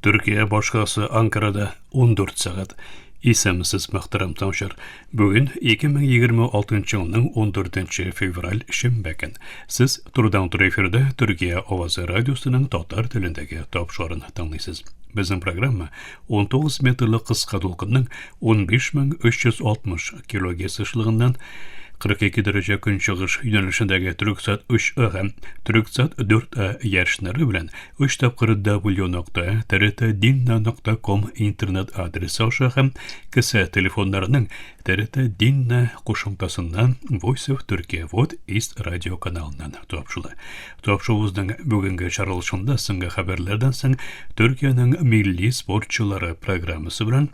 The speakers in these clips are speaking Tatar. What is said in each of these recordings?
Türkiye başkası Ankara'da 14 saat. İsemsiz muhtaram tamşar. Bugün 2026 yılının 14 fevral şembeken. Siz turdan tur efirde Türkiye Ovası Radyosu'nun Tatar tilindeki tapşarını tanıysınız. Bizim programma 19 metrlik kıska dolkının 15.360 kg sıçlığından 42 derece gün çıgış yönelişindeki Türksat 3A, Türksat 4A yarışları bilen 3 tapkırı w.trt.dinna.com internet adresi aşağı kısa telefonlarının TRT Dinna koşumtasından Voice of Turkey Vod East Radio kanalından topşulu. Topşuğuzdan bugünkü çarılışında sınga haberlerden soň Türkiye'nin milli sportçuları programısı bilen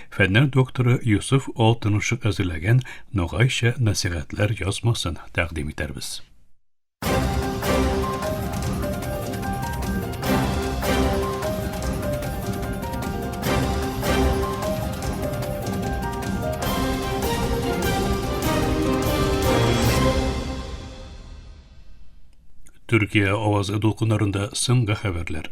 Fenler doktoru Yusuf Altınışık hazırlagan Noğayşa nasihatler yazmasını takdim eterbiz. Türkiye Ovası dolkunlarında sınga haberler.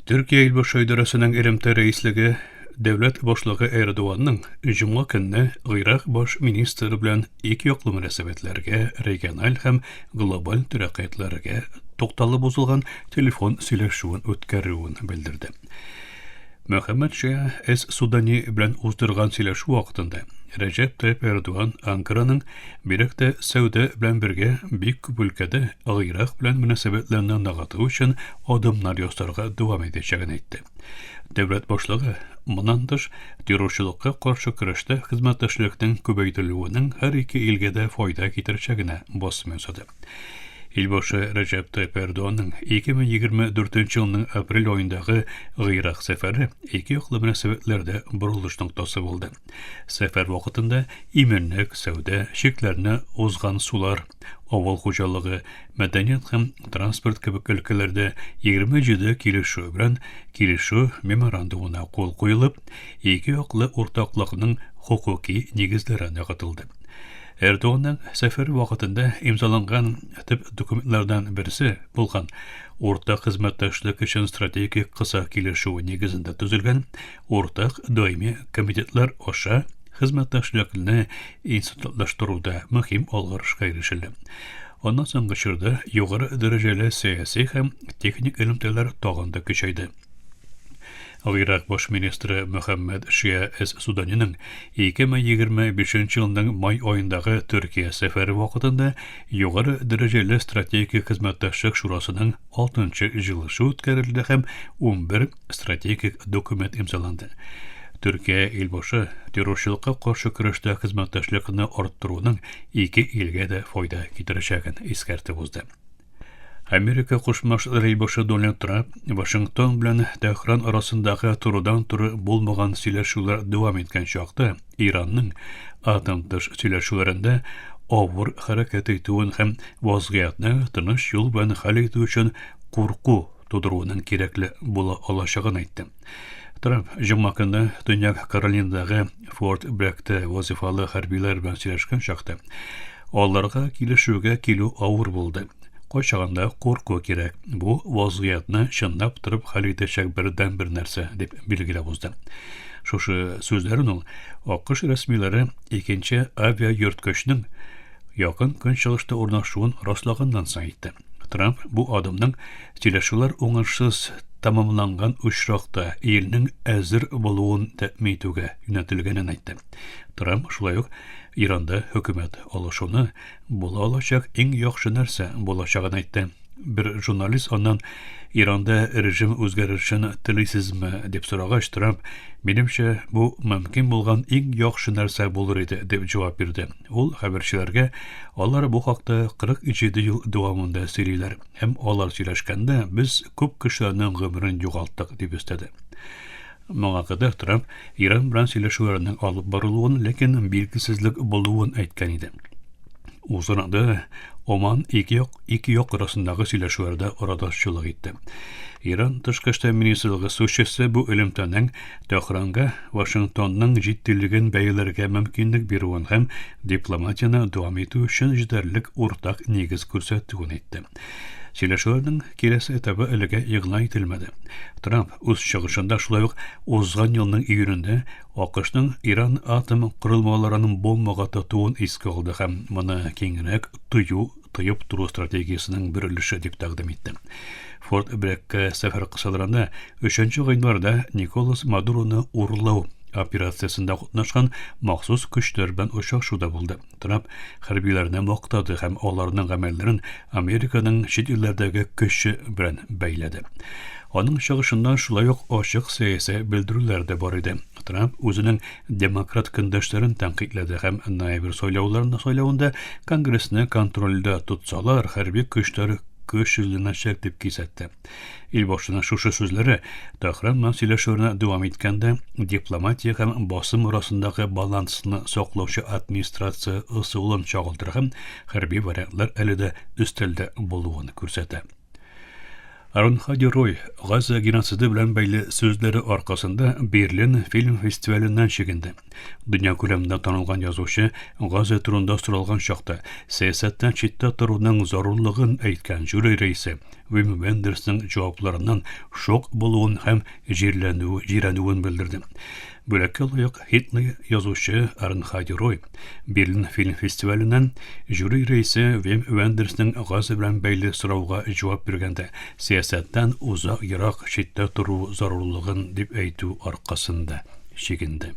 Türkiye İl Başı İdarəsinin erimte reisligi Devlet Başlığı Erdoğan'ın Cuma günü Irak Baş Ministri bilen iki yoklu münasebetlerge, regional hem global terakkiyatlarga toqtalı bozulgan telefon söyleşuun ötkärüün bildirdi. Muhammed Şia Es-Sudani bilen uzdurgan söyleşu vaqtında Recep Tayyip Erdoğan Ankara'nın birlikte Saudiya bilen birge büyük ülkede Irak bilen münasebetlerini nağıtığı için adımlar yostarga devam edeceğini aytdı. Devlet başlığı bundan dış terörçülükka karşı kurashda hizmetdaşlıkның көбәйтелүенең her iki ilge de fayda kitireceğine basım yasadı. İlbaşı Recep Tayyip Erdoğan'ın 2024 yılının aprel ayındaki Irak seferi iki yoklu münasebetlerde buruluş noktası oldu. Sefer vakitinde imenlik, savda, şeklerine uzgan sular, oval hocalığı, medeniyet hem transport gibi ülkelerde 27 kilişu bilen kilişu memorandumuna kol koyulup, iki yoklu ortaklığının hukuki negizlerine katıldı. Erdoğan'ın seferi vakitinde imzalangan tip dokumentlerden birisi bulgan ortak hizmetdaşlık için stratejik kısa kilişu negizinde tüzülgen ortak daimi komitetler aşağı hizmetdaşlıkını institutlaştırуда mühim algırışga erişildi. Ondan soň geçirdi yukarı dereceli siyasi hem teknik ilimteler tağında küçeydi. Irak Baş Ministri Muhammed Şia Es-Sudani'nin 2025 yılının may ayındaki Türkiye seferi vakitinde yukarı dereceli stratejik hizmetdaşlık şurasının 6. yılışı ötkärüldi hem 11 stratejik dokument imzalandı. Türkiye ilbaşı terörçülükka karşı kurashda hizmetdaşlığını arttırууның iki ilge de fayda kitireceğini eskertip uzdy. Amerika Qo'shma Shtatlari ilbaşı Donald Trump Washington bilen Tehran arasındagi turdan turi bolmagan söyleşүүлер devam etken çağda İran'ның atom dışı söyleşүүлerinde awur harakat etүүn hem vaziyatni tыныш yol bilen hal etүү üçün korku tuduruunun kerekli bola alacağını aytdı. Trump Cuma günü Dünya Karolina'dagi Fort Bragg'te vazifalı harbiyler bilen söyleşken çağda onlarga kilişүүгө kilo awur boldu. Koşağında korku kerek. Bu vaziyatni şınlap turib hal etecek birden bir narsa deb belgilep uzdy. Şoşu sözlerin AQSh resmileri ikinci avia yurtköçünün yakın künçılışta ornaşuun rastlagandan soň aytdı. Trump bu adımның söyleşүүлер oňaşsız tamamlangan uçrakta elinin äzir boluun tämin etүүгө yönetilgenini aytdı. Trump şulay uк İran'da hükümet oluşunu bola alacak en yaxşı narsa bolacağını aytdı. Bir jurnalist ondan İran'da rejim özgerişini tilisizmi deb soragaç Trump menimçe bu mümkün bolgan en yaxşı narsa bolur edi deb jogap berdi. Ol haberçilerge onlar bu hakda 47 yıl dowamında söyleyler. Hem onlar söyleşkende biz köp kişilerning gümrün yogaltdık deb istedi. Moňa kadar Trump İran bilen söyleşүүлäriniň alyp barylýan lekin belgisizlik bolýan aýtgan edi. Uzunada Oman iki yok arasındaky söyleşүүлärde aradaşçylyk etdi. İran Tышкы işler ministrligi söýçesi bu ilimtanyň Tehranga Washingtonyň jiddiligin beýlerge mümkinlik berýän hem diplomatiýany dowam etүү üçin jiderlik ortak negiz görsetdigini aýtdy. Сөйләшүләрнең киләсе этабы әлегә игълан ителмәде. Трамп үз чыгышында шулай ук узган елның июнендә АКШның Иран атом корылмаларының бомбага тотуын искә алды һәм моны киңрәк тыйып туру стратегиясының бер өлеше дип тәкъдим итте. Форт Брекка сәфәр кысаларында 3 гыйнварда Николас Мадуроны урлау операциясында катнашкан махсус көчләр белән очрашуда булды. Трамп хәрбиләрне мактады һәм аларның гамәлләрен Американың чит илләрдәге көче белән бәйләде. Аның чыгышында шулай ук ачык сәяси белдерүләр дә бар иде. Трамп үзенең демократ көндәшләрен тәнкыйтьләде һәм ноябрь сайлауында Конгрессны контрольдә тотсалар, хәрби көчләр көчләнәчәк дип кисәтте. Ил башчысының шушы сүзләре Тәһран белән сөйләшүләрне дәвам иткәндә дипломатия һәм басым арасындагы балансны саклаучы администрация ысулын чагылдыра һәм хәрби вариантлар әле дә өстәлдә булуын күрсәтә. Арон Хадирой Газа геноциды белән бәйле сүзләре аркасында Берлин фильм фестиваленнән чигенде. Дөнья күләмендә танылган язучы Газа турында соралган чакта сәясәттән читтә торуның зарурлыгын әйткән жюри рәисе Вим Вендерсның җавапларыннан шок булуын һәм җирәнүен белдерде. Бүлеккә лаек хитлы язучы Арон Хадирой Берлин фильм фестиваленнән жюри рәисе Вим Вендерсның Газа белән бәйле сорауга җавап биргәндә сәясәттән узак ерак читтә тору зарурлыгын дип әйтү аркасында чигенде.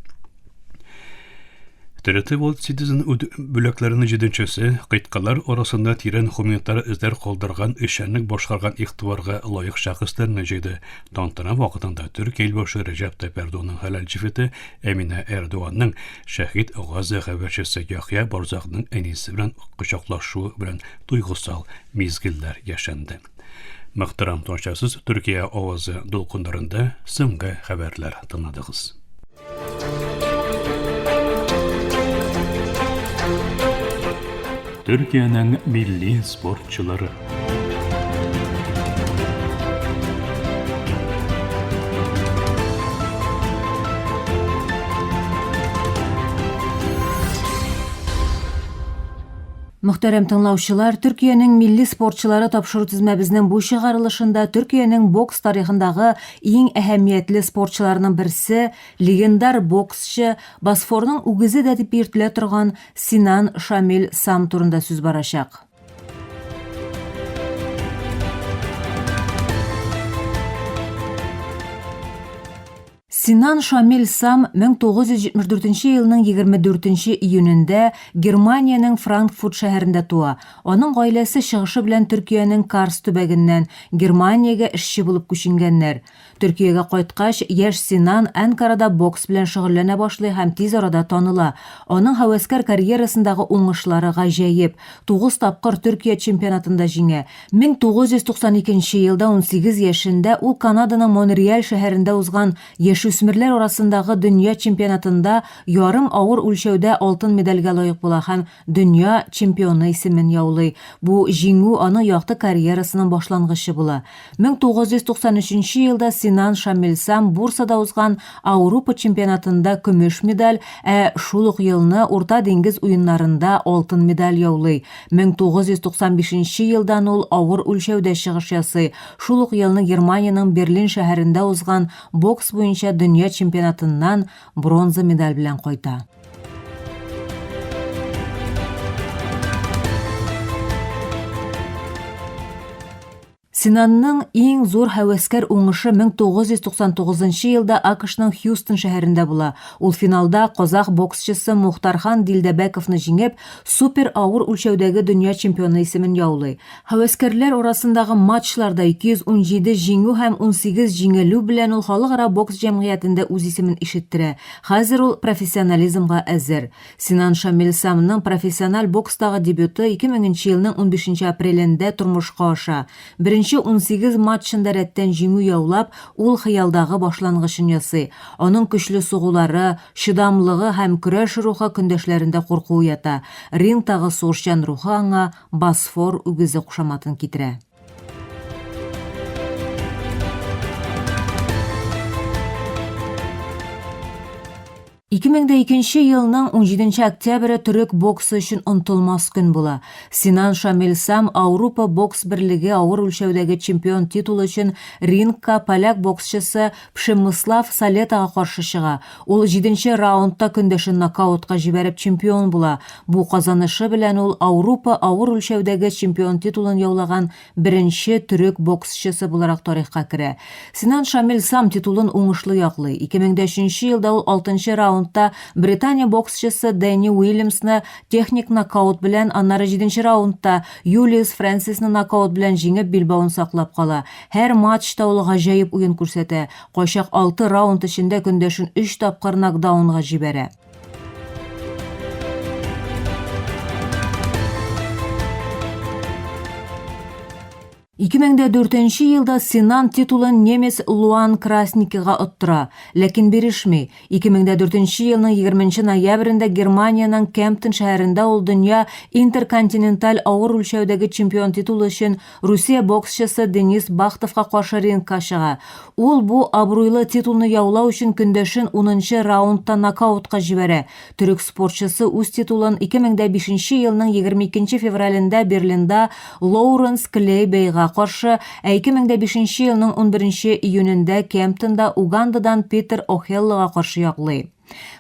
TRT World Citizen бүләкләренең 7-нчесе кыйткалар арасында тирән хуманитар эзләр калдырган эшчәнлек башкарган игътибарга лаек шәхесләрне җыйды. Тантана вакытында Төркия илбашы Реджеп Тайип Эрдоганның хәләл җифете Әминә Эрдоганның шәһид Газа хәбәрчесе Яхья Барзакның әнисе белән кочаклашуы белән туйгысал мизгелләр яшәнде. Мөхтәрәм тамашачысыз, Төркия авазы дулкыннарында соңгы хәбәрләр тыңладыгыз. Türkiye'nin milli sportçuları. Muhterem tыңлаучылар, Türkiye'nin milli sportçuları тапшыру тизмәбезнең бу чыгарылышында Türkiye'nin бокс тарихындагы иң әһәмиятле спортчыларның берсе, легендар боксчы, Босфорның үгезе дә дип йөртелә торган Синан Шамил Сам турында сүз барачак. Синан Шамил Сам 1974 елның 24 июнендә Германиянең Франкфурт шәһәрендә туа. Аның гаиләсе чыгышы белән Төркиянең Карс төбәгеннән Германиягә эшче булып күченгәннәр. Төркиягә кайткач, яшь Синан Анкарада бокс белән шөгыльләнә башлый һәм тиз арада таныла. Аның һәвәскәр карьерасындагы уңышлары гаҗәеп. 9 тапкыр Төркия чемпионатында җиңә. 1992 елда 18 яшендә ул Канаданың Монреаль шәһәрендә узган яшүсмерләр арасындагы дөнья чемпионатында ярым авыр үлчәүдә алтын медальгә лаек була һәм дөнья чемпионы исемен яулый. Бу җиңү аны якты карьерасының башлангычы була. 1993 елда Синан Шамил Сам Бурсада узган Авропа чемпионатында көмеш медаль, шул ук елны Урта диңгез уеннарында алтын медаль яулый. 1995 елдан ул авыр үлчәүдә чыгыш ясый. Шул ук елны Германиянең Берлин шәһәрендә узган бокс буенча дөнья чемпионатыннан бронза медаль белән кайта. Синанның иң зур һәвәскәр уңышы 1999 елда АКШның Хьюстон шәһәрендә була. Ул финалда казах боксчысы Мухтархан Дилдәбәковны җиңеп, супер авыр үлчәүдәге дөнья чемпионы исемен яулый. Һәвәскәрләр арасындагы матчларда 217 җиңү һәм 18 җиңелү белән ул халыкара бокс җәмгыятендә үз исемен ишеттерә. Хәзер ул профессионализмга әзер. Синан Шамил Самның профессиональ бокстагы дебюты 2000 елның 15 апрелендә тормышка аша. 18 матчында рәттән җиңү яулап, ул хыялдагы башлангычын ясый. Аның көчле сугулары, чыдамлыгы һәм көрәш рухы көндәшләрендә курку ята. Рингтагы сугышчан рухы аңа Босфор үгезе кушаматын китерә. 2002 елның 17 октябрі түрік боксы үшін ұнтылмас күн була. Синан Шамилсам Ауропа бокс бірлігі ауыр өлшеудегі чемпион титулы үшін рингка поляк боксшысы Пшемыслав Салетаға қаршы шыға. Ол 7 раундта күндешін нокаутқа жіберіп чемпион була. Бұл қазанышы білән ол Ауропа ауыр өлшеудегі чемпион титулын яулаған бірінші түрік боксшысы боларақ тарихқа кірі. Синан Шамилсам титулын уңышлы яқлы. 2003 елда ол 6 раунд Британия боксшысы Дэнни Уильямсны техник нокаут белән, аннары 7 раундта Юлиус Фрэнсисны нокаут белән җиңеп билбавын саклап кала. Һәр матчта ул гаҗәеп уен күрсәтә. Кайчак 6 раунд эчендә көндәшен 3 тапкыр нокдаунга җибәрә. 2004 елда Синан титулын немес Луан Красникиға оттыра, ләкин бирешми. 2004 елның 20 ноябрендә Германияның Кемптон шәһәрендә ул дөнья интерконтиненталь авыр өлчәүдәге чемпион титулы өчен Русия боксчысы Денис Бахтовка каршы рингка чыга. Ул бу абруйлы титулны яулау өчен көндәшен 10 раундта нокаутка җибәрә. Төрек спортчысы үз титулын 2005 елның 22 февралендә Берлинда Лоуренс Клейбейга каршы, 2005 елның 11 июнендә Кемптонда Угандадан Питер О'Хеллога каршы яклый.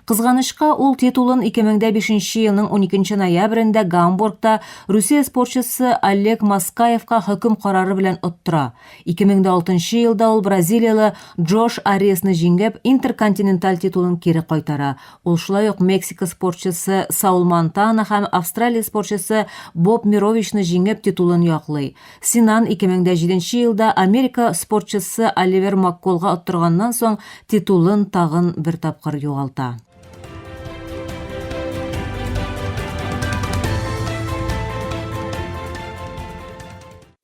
Кызганычка ул титулын 2005 елның 12 ноябрендә Гамбургта Русия спортчысы Олег Маскаевка хөкем карары белән оттыра. 2006 елда ул бразилиялы Джош Аресны җиңеп, интерконтиненталь титулын кире кайтара. Ул шулай ук Мексика спортчысы Саул Монтана һәм Австралия спортчысы Боб Мировичны җиңеп титулын яклый. Синан 2007 елда Америка спортчысы Оливер Макколга оттырганнан соң титулын тагын бер тапкыр югалта.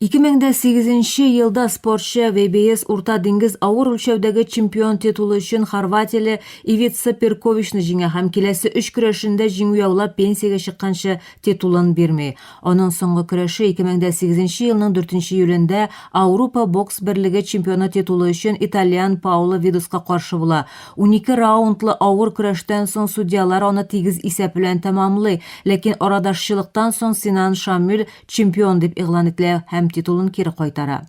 2008 елда спортчы VBS Урта диңгез авыр өлчәүдәге чемпион титулы өчен Хорватияле Ивица Перковичны җиңә һәм киләсе 3 көрәшендә җиңү яулап пенсиягә чыкканчы титулын бирми. Аның соңгы көрәше 2008 елның 4 июлендә Ауропа бокс берлеге чемпионы титулы өчен итальян Пауло Видуска каршы була. 12 раундлы авыр көрәштән соң судьялар аны 8 исәп белән тәмамлый, ләкин арадашчылыктан соң Синан Шамил чемпион дип игълан ителә һәм титулын кире кайтара.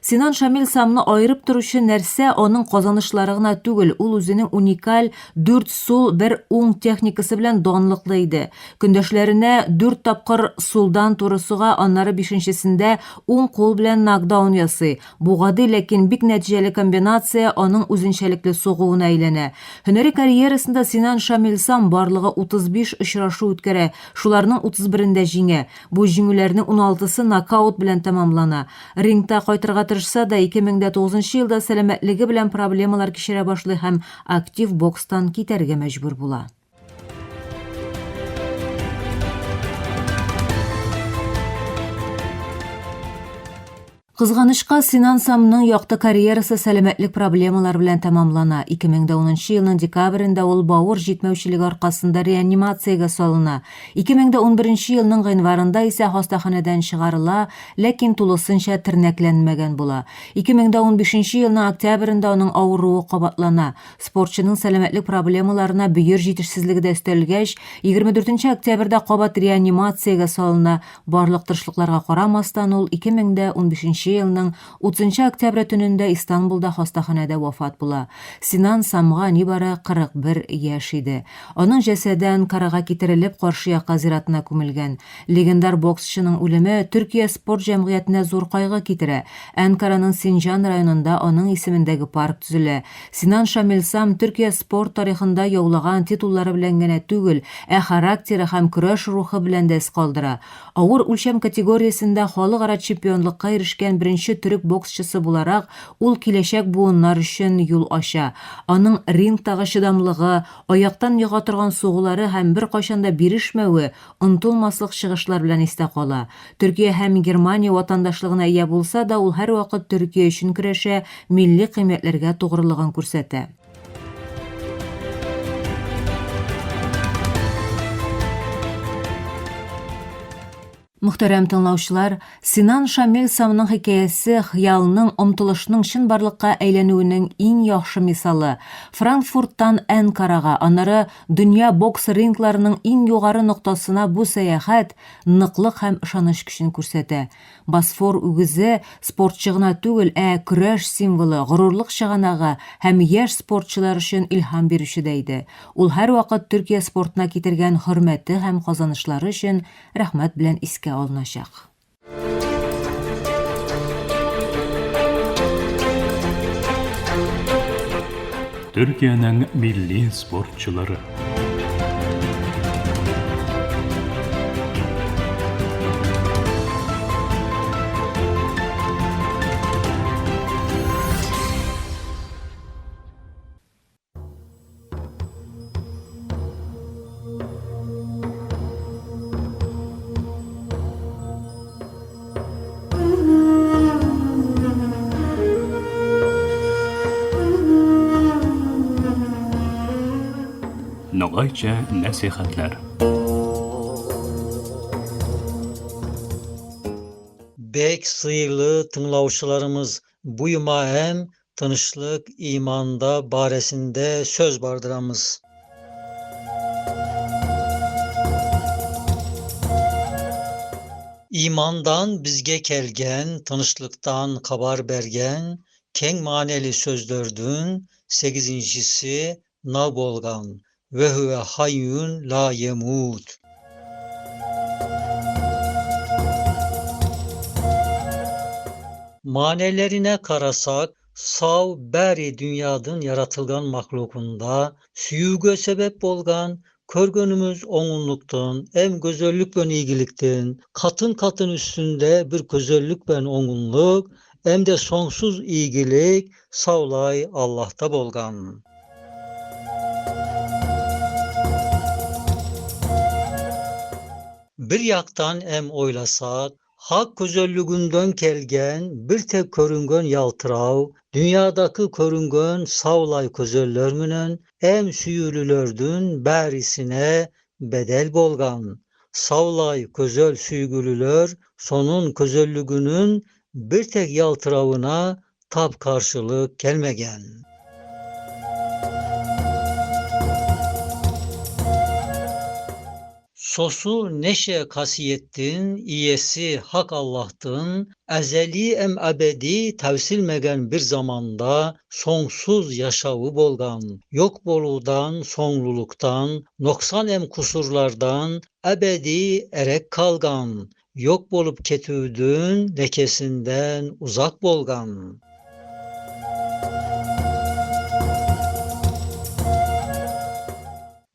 Синан Шамилсамны айырып торучы нәрсә аның казанышлары гына түгел, ул үзенең уникаль 4 сул, 1 уң техникасы белән данлыклы иде. Көндәшләренә 4 тапкыр сулдан туры суга, аннары 5-нчесендә уң кул белән нокдаун ясый. Бу гади, ләкин бик нәтиҗәле комбинация аның үзенчәлекле сугуына әйләнә. Һөнәри карьерасында Синан Шамилсам барлыгы 35 очрашу үткәрә, шуларның 31-дә җиңә. Бу җиңүләрнең 16-сы нокаут белән тәмамлана. Рингта кайтырга тырышса да 2009 елда сәламәтлеге белән проблемалар кичерә башлый һәм актив бокстан китәргә мәҗбүр була. Кызганычка Синан Самның якты карьерасы сәламәтлек проблемалар белән тәмамлана. 2010 елның декабрендә ул бавыр җитмәүчелеге аркасында реанимациягә салына. 2011 елның гыйнварында исә хастаханәдән чыгарыла, ләкин тулысынча тернәкләнмәгән була. 2015 елның октябрендә аның авыруы кабатлана. Спортчының сәламәтлек проблемаларына бөер җитешсезлеге дә өстәлгәч, 24 октябрьдә кабат реанимациягә салына. Барлык тырышлыкларга карамастан ул 2015 елның 30 октябрь төнендә Истанбулда хастаханәдә вафат була. Синан Самга нибары 41 яшь иде. Аның җәсәдән карага китерелеп каршы якка зиратына күмелгән. Легендар боксчының үлеме Төркия спорт җәмгыятенә зур кайгы китерә. Анкараның Синҗан районында аның исемендәге парк төзелә. Синан Шамилсам Төркия спорт тарихында яулаган титуллары белән генә түгел, характеры һәм көрәш рухы белән дә эз калдыра. Авыр үлчәм категориясендә халыкара чемпионлыкка ирешкән беренче төрек боксчысы буларак, ул киләчәк буыннар өчен юл ача. Аның рингтагы чыдамлыгы, аяктан яга торган сугулары һәм бер кайчанда бирешмәве онтылмаслык чыгышлар белән истә кала. Төркия һәм Германия ватандашлыгына ия булса да, ул һәрвакыт Төркия өчен көрәшә, милли кыйммәтләргә тугрылыгын күрсәтә. Muhterem tınlauşlar, Sinan Şamil Samның hikayesi xiyalının omtuluşunun şın barlıqqa eylenüünün en yaxşı misalı. Frankfurt'tan Ankara'ga, anları dünya boks ringlarının en yuqarı noktasına bu seyahat nıqlıq hem ışanış güçünü kürsete. Bosfor ügizi sportçığına tügül, küreş simvolu, gururluq şığanağı hem yaş sportçılar üçün ilham berişi deydi. Ul her vaqt Türkiye sportuna ketirgen hürmeti hem kazanışları üçün rahmet bilen iske alınacak. Türkiye'nin milli sportçuları. Nogayça nasihatler. Bek sıyırlı tınlavuşlarımız bu yuma hem tanışlık imanda baresinde söz bardıramız. İmandan bizge kelgen, tanışlıktan kabar bergen, keng maneli sözlördün, 8'incisi nav bolgan ve huve hayyun la yemut. Manelerine karasak, sav beri dünyadın yaratılgan mahlukunda, süyüge sebep bolgan, körgönümüz oňunlukdan, em gözöllük ben iyigilikten, katın üstünde bir gözöllük ben oňunluk, em de sonsuz iyigilik, savlay Allah'ta bolgan. Bir yaktan em oylasak, hak gözöllüğünden kelgen bir tek körüngön yaltırav, dünyadaki körüngön savlay közöller minen em süyülülördün bärisine bedel bolgan. Savlay közöl süygülüler sonun közöllüğünün bir tek yaltıravına tap karşılık gelmegen. Sosu neşe kasiyettin, iyesi hak Allah'tın, ezeli em ebedi tevsilmegen bir zamanda sonsuz yaşavı bolgan, yok boludan, sonluluktan, noksan em kusurlardan ebedi erek kalgan, yok bolup ketüdün lekesinden uzak bolgan.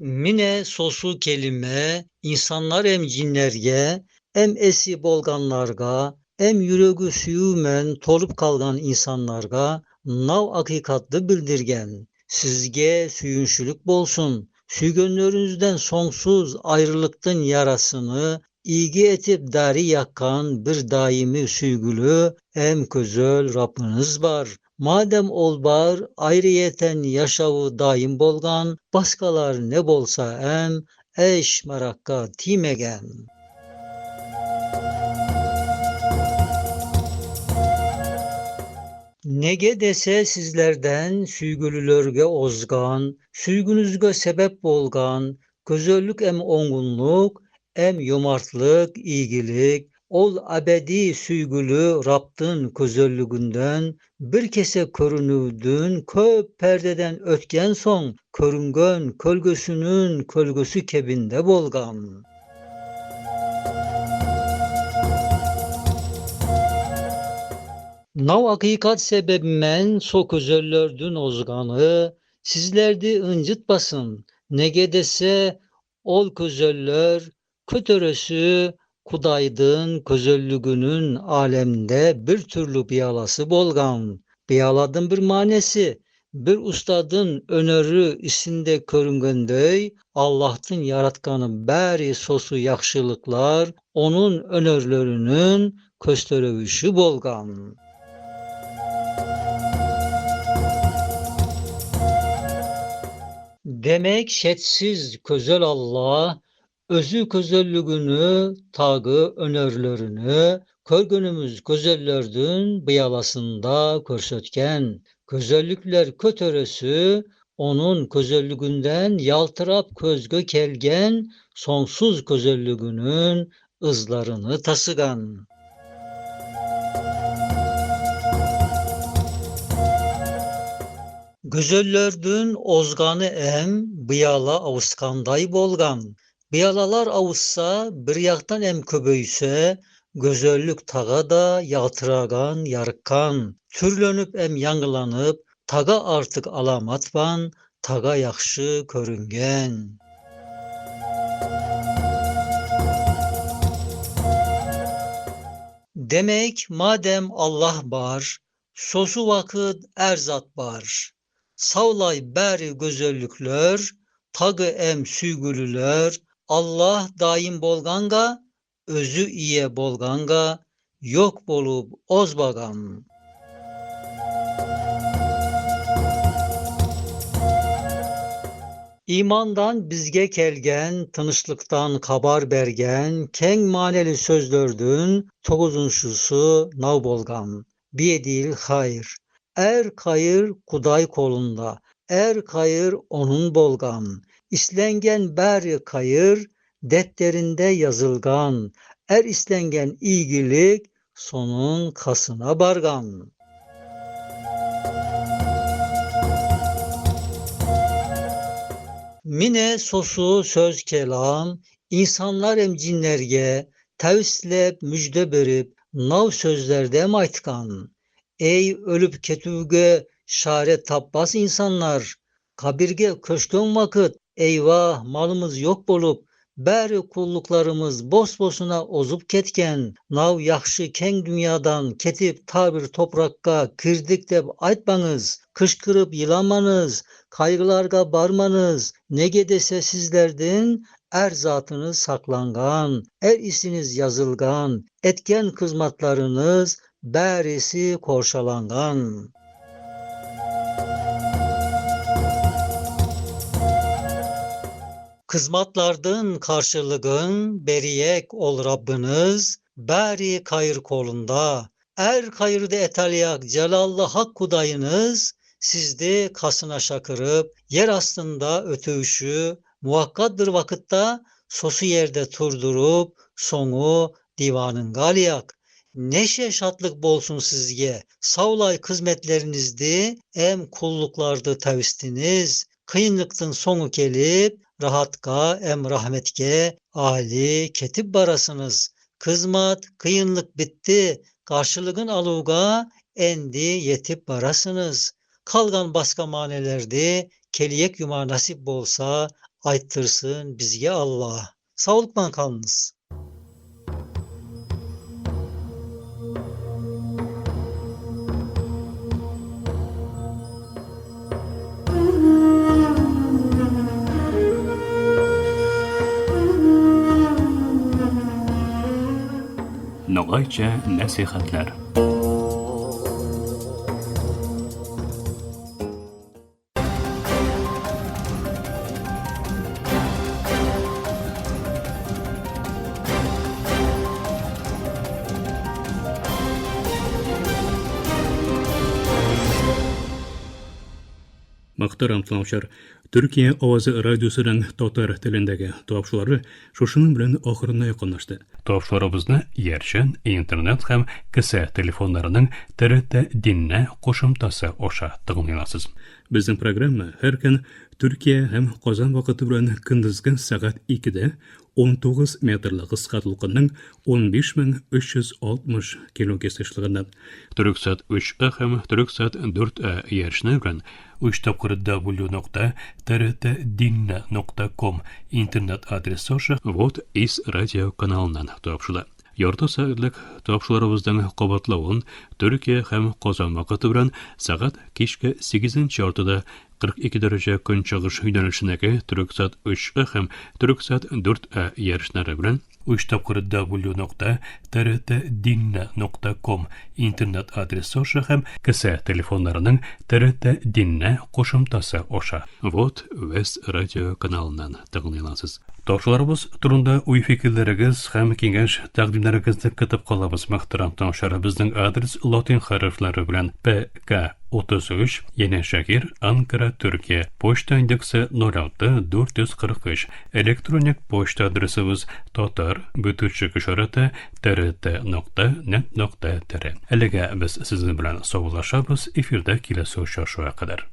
Mine sosu kelime insanlar em cinlerge, em esi bolganlarga, em yüreği süyümen tolup kalgan insanlarga nav hakikatlı bildirgen. Sizge süyünçülük bolsun. Süygönlörünüzden sonsuz ayrılıktın yarasını ilgi etip dari yakkan bir daimi süygülü em közöl Rabbiniz var. Madem ol bar, ayrıyeten yaşavı daim bolgan, başkalar ne bolsa em, eş marakka timegen. Nege dese sizlerden süygülülörge ozgan, süygünüzge sebep bolgan, gözöllük em ongunluk, em yomartlık, iyigilik, ol abedi süygülü Rab'dın közöllüğünden bir kese körünüdün köp perdeden ötken son körüngön kölgösünün kölgösü kebinde bolgan. Nav hakikat sebebimen so közöllördün ozganı, sizlerdi ıncıtmasın, nege dese ol közöllör, kötörösü, Kudaydın közöllüğünün alemde bir türlü biyalası bolgan. Biyaladın bir manesi, bir ustadın önörü isinde körüngöndöy, Allah'tın yaratkanı bäri sosu yakşılıklar, onun önörlörünün köstörövüşü bolgan. Demek şetsiz közel Allah, Özü gözellüğünü, tağı önörlerini, körgünümüz gözellerden bıyalasında körsetken, gözellikler kötöresi, onun gözelliğinden yaltırap közgö kelgen, sonsuz gözelliğinin ızlarını tasıgan. Gözellerden ozganı em, bıyala avuskanday bolgan. Bıyalalar avuşsa, bir yaktan em köböyse, gözellük tağa da yaltıragan, yarıkkan. Türlönüp em yangılanıp, tağa artık alamatban, tağa yakşı körüngen. Demek madem Allah bar, sosu vakit erzat bar. Savlay beri gözellükler, tağı em süygülüler, Allah daim bolganga, özü iye bolganga, yok bolup ozbagam. İmandan bizge kelgen, tınışlıktan kabar bergen, keng maneli sözlördün, toğuzunşusu nav bolgan. Biedil hayır. Er kayır kuday kolunda, er kayır onun bolgan. İslengen beri kayır, detterinde yazılgan. Er islengen iyilik, sonun kasına bargan. Mine sosu söz kelam, insanlar em cinlerge, tevslep müjde berip, nav sözlerde em aytkan. Ey ölüp ketüge şaret tabbas insanlar, kabirge köşkön vakit, eyvah malımız yok bolup, beri kulluklarımız bosbosuna ozup ketken, nav yakşı keng dünyadan ketip tabir toprakka kirdik dep aytmanız, kışkırıp yılamanız, kaygılarga barmanız, nege dese sizlerden er zatınız saklangan, er isiniz yazılgan, etken kızmatlarınız bərisi korşalangan. Kızmatlardan karşılığın beriyek ol Rabbiniz, beri kayır kolunda. Er kayırda etalyak celallı hak kudayınız, sizde kasına şakırıp, yer astında ötüğüşü, muhakkaddır vakitta, sosu yerde turdurup, sonu divanın galiyak. Neşe şatlık bolsun sizge, savlay kızmetlerinizdi, em kulluklarda tevistiniz, kıyınlıktın sonu kelip, rahatka em rahmetke, ali ketip barasınız. Kızmat, kıyınlık bitti, karşılığın aluga, endi yetip barasınız. Kalgan başka manelerdi, keliyek yuma nasip bolsa, ayttırsın bizge Allah. Sağlıkla kalınız. Nogayça nasihatler. Muhtaram tыңлаучылар, Türkiye Ovazı Radyosu'nun Tatar tilindagi topşuları şuşunun bilen ahırına yakınlaştı. Topşularımızda yerşen, internet hem kısa telefonlarının TRT dinle koşumtası oşa tığınılasız. Bizim programma her gün Türkiye hem Qozan vakıtı bilen kındızgın saat 2'de 19 metrli kıskatılığının 15.360 km/s. Türksat 3A hem Türksat 4A yerşine bilen www.trtdinna.com internet adresi oşa vot is radio kanalından topşula. Yorta saatlik topşularımızdan qabatlawın Türkiye hem Qozan vakıtı bilen saat kişke 8-ortada 42 derece künçıgış yönelişindeki Türksat 3A hem Türksat 4A yarışları bilen 3 tapkır w.trt.dinle.com internet adresi oşa hem kısa telefonlarının TRT Dinle koşumtası oşa. Vot West Radio kanalından tağınılansız. Toşlarımız turunda uy fikirlerigiz hem kengeş taqdimlerigizni kıtıp qalabız mahtaram toşları. Bizning adres latin harflari bilen PK33 Yeni Şehir Ankara Türkiye poçta indeksi 06 443 elektronik poçta adresimiz tatar@trt.net.tr. Elega biz sizin bilen sog'lashamiz efirda kelasi o'sha kadar.